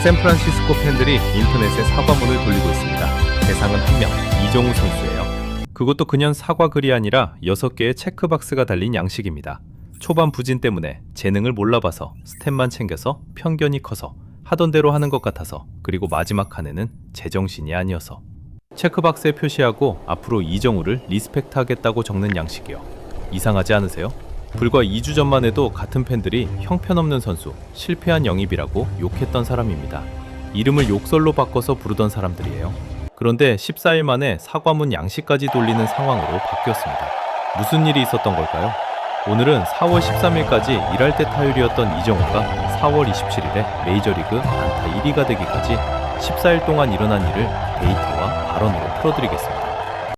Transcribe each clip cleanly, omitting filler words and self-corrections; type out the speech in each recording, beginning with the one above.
샌프란시스코 팬들이 인터넷에 사과문을 돌리고 있습니다. 대상은 한 명, 이정우 선수예요. 그것도 그냥 사과글이 아니라 6개의 체크박스가 달린 양식입니다. 초반 부진 때문에 재능을 몰라봐서 스탯만 챙겨서 편견이 커서 하던 대로 하는 것 같아서 그리고 마지막 칸에는 제정신이 아니어서 체크박스에 표시하고 앞으로 이정우를 리스펙트하겠다고 적는 양식이요. 이상하지 않으세요? 불과 2주 전만 해도 같은 팬들이 형편없는 선수, 실패한 영입이라고 욕했던 사람입니다. 이름을 욕설로 바꿔서 부르던 사람들이에요. 그런데 14일 만에 사과문 양식까지 돌리는 상황으로 바뀌었습니다. 무슨 일이 있었던 걸까요? 오늘은 4월 13일까지 일할 때 타율이었던 이정우가 4월 27일에 메이저리그 안타 1위가 되기까지 14일 동안 일어난 일을 데이터와 발언으로 풀어드리겠습니다.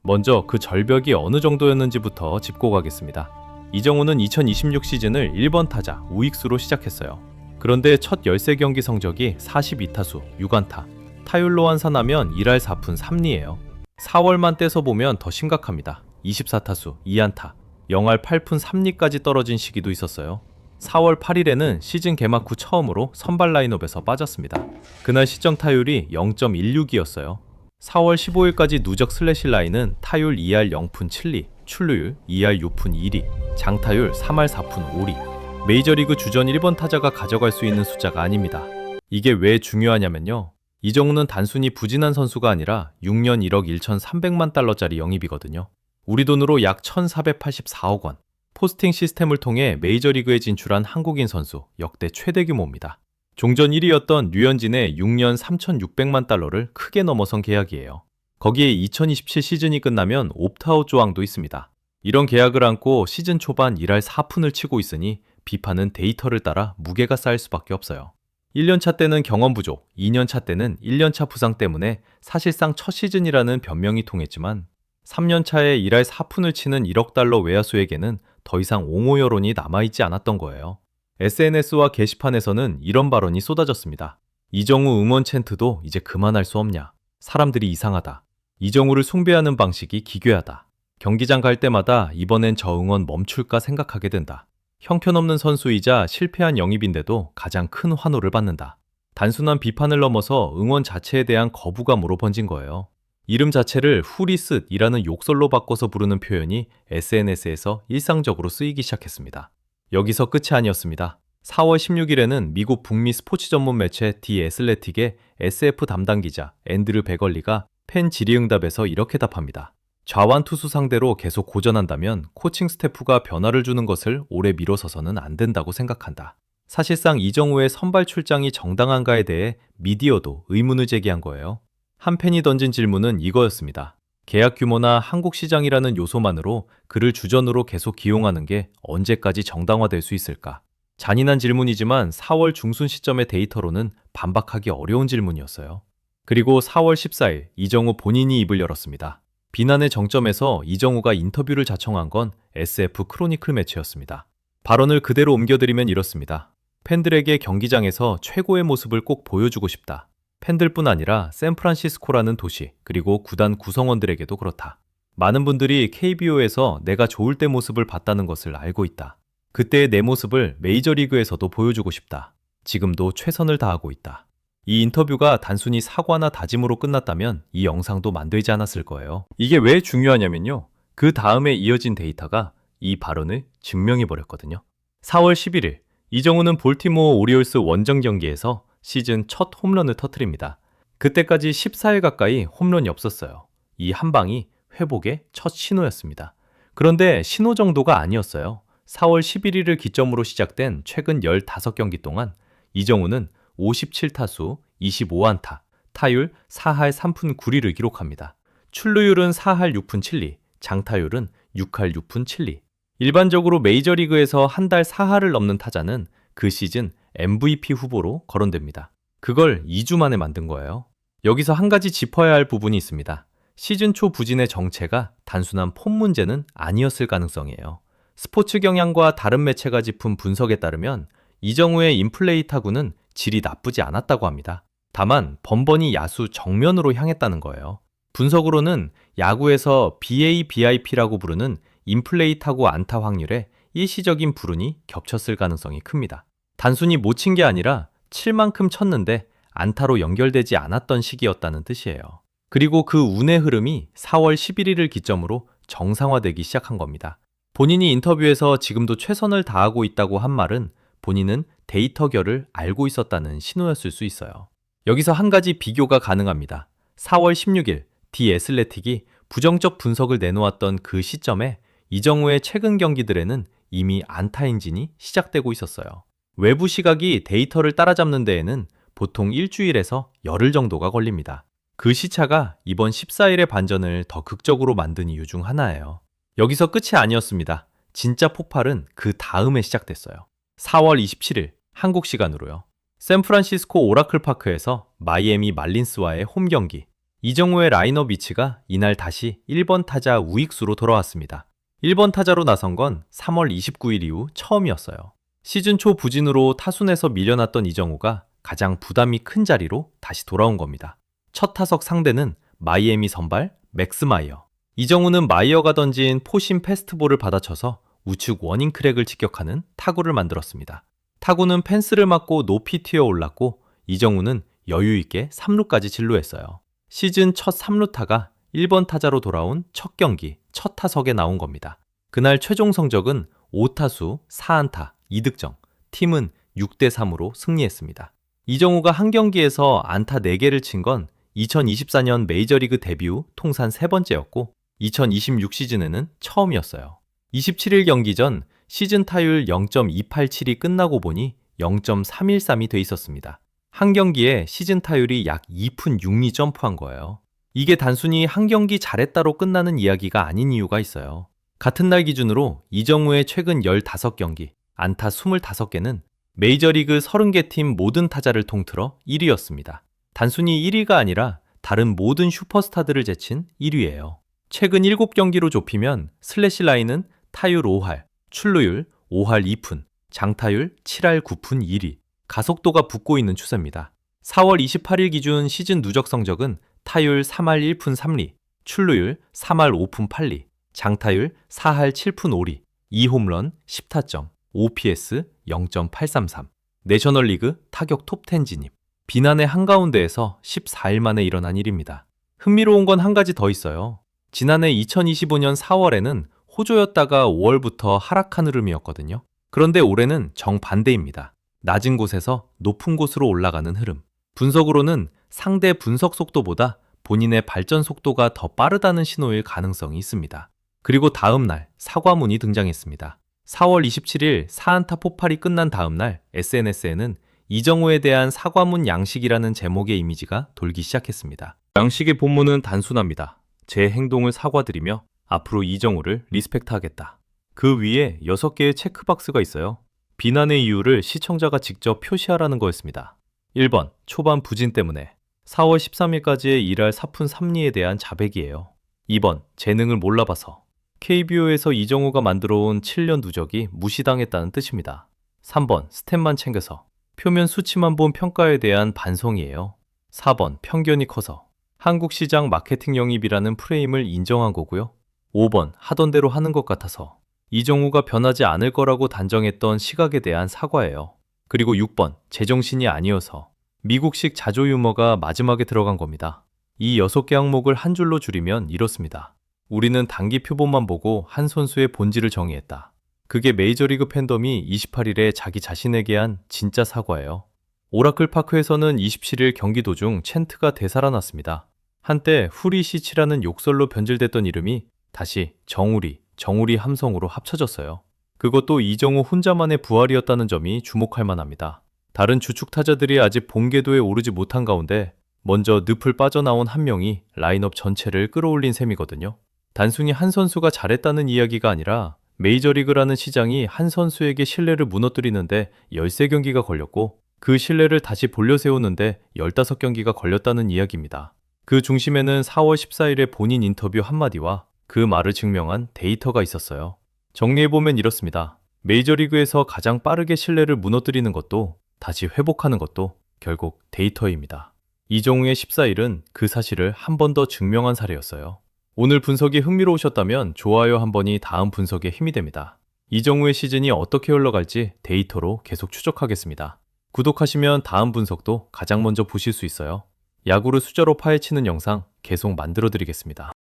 먼저 그 절벽이 어느 정도였는지부터 짚고 가겠습니다. 이정우는 2026 시즌을 1번 타자 우익수로 시작했어요. 그런데 첫 13경기 성적이 42타수 6안타, 타율로 환산하면 1할 4푼 3리예요. 4월만 떼서 보면 더 심각합니다. 24타수 2안타, 0할 8푼 3리까지 떨어진 시기도 있었어요. 4월 8일에는 시즌 개막 후 처음으로 선발 라인업에서 빠졌습니다. 그날 시정 타율이 0.16이었어요. 4월 15일까지 누적 슬래시 라인은 타율 2할 0푼 7리, 출루율 2할 6푼 2리, 장타율 3할 4푼 5리. 메이저리그 주전 1번 타자가 가져갈 수 있는 숫자가 아닙니다. 이게 왜 중요하냐면요. 이정우는 단순히 부진한 선수가 아니라 6년 1억 1,300만 달러짜리 영입이거든요. 우리 돈으로 약 1,484억 원. 포스팅 시스템을 통해 메이저리그에 진출한 한국인 선수 역대 최대 규모입니다. 종전 1위였던 류현진의 6년 3,600만 달러를 크게 넘어선 계약이에요. 거기에 2027 시즌이 끝나면 옵트아웃 조항도 있습니다. 이런 계약을 안고 시즌 초반 1할 4푼을 치고 있으니 비판은 데이터를 따라 무게가 쌓일 수밖에 없어요. 1년차 때는 경험 부족, 2년차 때는 1년차 부상 때문에 사실상 첫 시즌이라는 변명이 통했지만 3년차에 1할 4푼을 치는 1억 달러 외야수에게는 더 이상 옹호 여론이 남아있지 않았던 거예요. SNS와 게시판에서는 이런 발언이 쏟아졌습니다. 이정우 응원 챈트도 이제 그만할 수 없냐. 사람들이 이상하다. 이정우를 숭배하는 방식이 기괴하다. 경기장 갈 때마다 이번엔 저 응원 멈출까 생각하게 된다. 형편없는 선수이자 실패한 영입인데도 가장 큰 환호를 받는다. 단순한 비판을 넘어서 응원 자체에 대한 거부감으로 번진 거예요. 이름 자체를 후리스이라는 욕설로 바꿔서 부르는 표현이 SNS에서 일상적으로 쓰이기 시작했습니다. 여기서 끝이 아니었습니다. 4월 16일에는 미국 북미 스포츠 전문 매체 디 애슬레틱의 SF 담당 기자 앤드류 베걸리가 팬 질의응답에서 이렇게 답합니다. 좌완 투수 상대로 계속 고전한다면 코칭 스태프가 변화를 주는 것을 오래 미뤄서서는 안 된다고 생각한다. 사실상 이정우의 선발 출장이 정당한가에 대해 미디어도 의문을 제기한 거예요. 한 팬이 던진 질문은 이거였습니다. 계약 규모나 한국 시장이라는 요소만으로 그를 주전으로 계속 기용하는 게 언제까지 정당화될 수 있을까? 잔인한 질문이지만 4월 중순 시점의 데이터로는 반박하기 어려운 질문이었어요. 그리고 4월 14일 이정우 본인이 입을 열었습니다. 비난의 정점에서 이정우가 인터뷰를 자청한 건 SF 크로니클 매체였습니다. 발언을 그대로 옮겨드리면 이렇습니다. 팬들에게 경기장에서 최고의 모습을 꼭 보여주고 싶다. 팬들뿐 아니라 샌프란시스코라는 도시 그리고 구단 구성원들에게도 그렇다. 많은 분들이 KBO에서 내가 좋을 때 모습을 봤다는 것을 알고 있다. 그때의 내 모습을 메이저리그에서도 보여주고 싶다. 지금도 최선을 다하고 있다. 이 인터뷰가 단순히 사과나 다짐으로 끝났다면 이 영상도 만들지 않았을 거예요. 이게 왜 중요하냐면요. 그 다음에 이어진 데이터가 이 발언을 증명해버렸거든요. 4월 11일 이정우는 볼티모어 오리올스 원정 경기에서 시즌 첫 홈런을 터뜨립니다. 그때까지 14일 가까이 홈런이 없었어요. 이 한 방이 회복의 첫 신호였습니다. 그런데 신호 정도가 아니었어요. 4월 11일을 기점으로 시작된 최근 15경기 동안 이정우는 57타수 25안타, 타율 4할 3푼 9리를 기록합니다. 출루율은 4할 6푼 7리, 장타율은 6할 6푼 7리. 일반적으로 메이저리그에서 한 달 4할을 넘는 타자는 그 시즌 MVP 후보로 거론됩니다. 그걸 2주 만에 만든 거예요. 여기서 한 가지 짚어야 할 부분이 있습니다. 시즌 초 부진의 정체가 단순한 폼 문제는 아니었을 가능성이에요. 스포츠 경향과 다른 매체가 짚은 분석에 따르면 이정우의 인플레이 타구는 질이 나쁘지 않았다고 합니다. 다만 번번이 야수 정면으로 향했다는 거예요. 분석으로는 야구에서 BABIP라고 부르는 인플레이 타구 안타 확률에 일시적인 불운이 겹쳤을 가능성이 큽니다. 단순히 못 친 게 아니라 칠 만큼 쳤는데 안타로 연결되지 않았던 시기였다는 뜻이에요. 그리고 그 운의 흐름이 4월 11일을 기점으로 정상화되기 시작한 겁니다. 본인이 인터뷰에서 지금도 최선을 다하고 있다고 한 말은 본인은 데이터 결을 알고 있었다는 신호였을 수 있어요. 여기서 한 가지 비교가 가능합니다. 4월 16일 디 애슬레틱이 부정적 분석을 내놓았던 그 시점에 이정우의 최근 경기들에는 이미 안타 행진이 시작되고 있었어요. 외부 시각이 데이터를 따라잡는 데에는 보통 일주일에서 열흘 정도가 걸립니다. 그 시차가 이번 14일의 반전을 더 극적으로 만든 이유 중 하나예요. 여기서 끝이 아니었습니다. 진짜 폭발은 그 다음에 시작됐어요. 4월 27일 한국 시간으로요. 샌프란시스코 오라클 파크에서 마이애미 말린스와의 홈 경기. 이정우의 라인업 위치가 이날 다시 1번 타자 우익수로 돌아왔습니다. 1번 타자로 나선 건 3월 29일 이후 처음이었어요. 시즌 초 부진으로 타순에서 밀려났던 이정우가 가장 부담이 큰 자리로 다시 돌아온 겁니다. 첫 타석 상대는 마이애미 선발 맥스 마이어. 이정우는 마이어가 던진 포심 패스트볼을 받아쳐서 우측 워닝크랙을 직격하는 타구를 만들었습니다. 타구는 펜스를 맞고 높이 튀어 올랐고 이정우는 여유있게 3루까지 진루했어요. 시즌 첫 3루타가 1번 타자로 돌아온 첫 경기, 첫 타석에 나온 겁니다. 그날 최종 성적은 5타수 4안타 2득점, 팀은 6대3으로 승리했습니다. 이정우가 한 경기에서 안타 4개를 친 건 2024년 메이저리그 데뷔 후 통산 3번째였고 2026 시즌에는 처음이었어요. 27일 경기 전 시즌 타율 0.287이 끝나고 보니 0.313이 돼 있었습니다. 한 경기에 시즌 타율이 약 2푼 6리 점프한 거예요. 이게 단순히 한 경기 잘했다로 끝나는 이야기가 아닌 이유가 있어요. 같은 날 기준으로 이정우의 최근 15경기, 안타 25개는 메이저리그 30개 팀 모든 타자를 통틀어 1위였습니다. 단순히 1위가 아니라 다른 모든 슈퍼스타들을 제친 1위예요. 최근 7경기로 좁히면 슬래시 라인은 타율 5할, 출루율 5할 2푼, 장타율 7할 9푼 1위, 가속도가 붙고 있는 추세입니다. 4월 28일 기준 시즌 누적 성적은 타율 3할 1푼 3리, 출루율 3할 5푼 8리, 장타율 4할 7푼 5리, 2홈런 10타점, OPS 0.833, 내셔널리그 타격 톱10 진입. 비난의 한가운데에서 14일 만에 일어난 일입니다. 흥미로운 건 한 가지 더 있어요. 지난해 2025년 4월에는 호조였다가 5월부터 하락한 흐름이었거든요. 그런데 올해는 정반대입니다. 낮은 곳에서 높은 곳으로 올라가는 흐름. 분석으로는 상대 분석 속도보다 본인의 발전 속도가 더 빠르다는 신호일 가능성이 있습니다. 그리고 다음 날 사과문이 등장했습니다. 4월 27일 4안타 폭발이 끝난 다음 날 SNS에는 이정우에 대한 사과문 양식이라는 제목의 이미지가 돌기 시작했습니다. 양식의 본문은 단순합니다. 제 행동을 사과드리며 앞으로 이정우를 리스펙트하겠다. 그 위에 6개의 체크박스가 있어요. 비난의 이유를 시청자가 직접 표시하라는 거였습니다. 1번, 초반 부진 때문에 4월 13일까지의 일할 4푼 3리에 대한 자백이에요. 2번, 재능을 몰라봐서 KBO에서 이정우가 만들어온 7년 누적이 무시당했다는 뜻입니다. 3번, 스탯만 챙겨서 표면 수치만 본 평가에 대한 반성이에요. 4번, 편견이 커서 한국 시장 마케팅 영입이라는 프레임을 인정한 거고요. 5번, 하던 대로 하는 것 같아서 이정우가 변하지 않을 거라고 단정했던 시각에 대한 사과예요. 그리고 6번, 제정신이 아니어서 미국식 자조 유머가 마지막에 들어간 겁니다. 이 6개 항목을 한 줄로 줄이면 이렇습니다. 우리는 단기 표본만 보고 한 선수의 본질을 정의했다. 그게 메이저리그 팬덤이 28일에 자기 자신에게 한 진짜 사과예요. 오라클 파크에서는 27일 경기 도중 챈트가 되살아났습니다. 한때 후리시치라는 욕설로 변질됐던 이름이 다시 정우리 함성으로 합쳐졌어요. 그것도 이정우 혼자만의 부활이었다는 점이 주목할 만합니다. 다른 주축 타자들이 아직 본궤도에 오르지 못한 가운데 먼저 늪을 빠져나온 한 명이 라인업 전체를 끌어올린 셈이거든요. 단순히 한 선수가 잘했다는 이야기가 아니라 메이저리그라는 시장이 한 선수에게 신뢰를 무너뜨리는데 13경기가 걸렸고 그 신뢰를 다시 볼려 세우는데 15경기가 걸렸다는 이야기입니다. 그 중심에는 4월 14일의 본인 인터뷰 한마디와 그 말을 증명한 데이터가 있었어요. 정리해보면 이렇습니다. 메이저리그에서 가장 빠르게 신뢰를 무너뜨리는 것도 다시 회복하는 것도 결국 데이터입니다. 이정우의 14일은 그 사실을 한 번 더 증명한 사례였어요. 오늘 분석이 흥미로우셨다면 좋아요 한 번이 다음 분석에 힘이 됩니다. 이정우의 시즌이 어떻게 흘러갈지 데이터로 계속 추적하겠습니다. 구독하시면 다음 분석도 가장 먼저 보실 수 있어요. 야구를 숫자로 파헤치는 영상 계속 만들어 드리겠습니다.